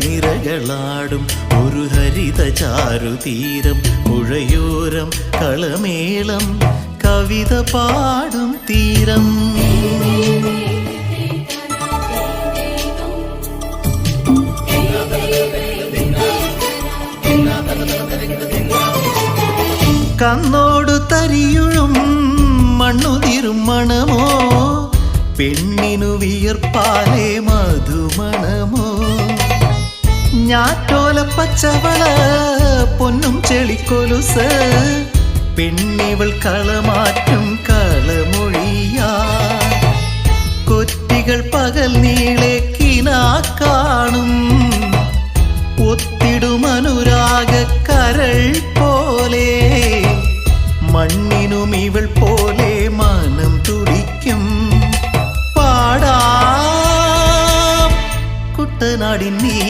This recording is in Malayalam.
നിറകളാടും ഒരു ഹരിത ചാരുതീരം പുഴയോരം കളമേളം കവിത പാടും തീരം. കന്നോടു തരിയുഴും മണ്ണുതിരും മണമോ പെണ്ണിനു വിയർപ്പാലേ മധുമണമോ. ഞാറ്റോല പച്ചവള പൊന്നും ചെളിക്കൊലുസ് പെണ്ണിവൾ കളമാറ്റും കളമൊഴിയാ. കൊറ്റികൾ പകൽ നീളെ കിനാ കാണും ഒത്തിടും അനുരാഗ കരൾ പോലെ. മണ്ണിനും ഇവൾ പോലെ മനം തുടിക്കും പാടാം കുട്ടനാടിൻ നീ.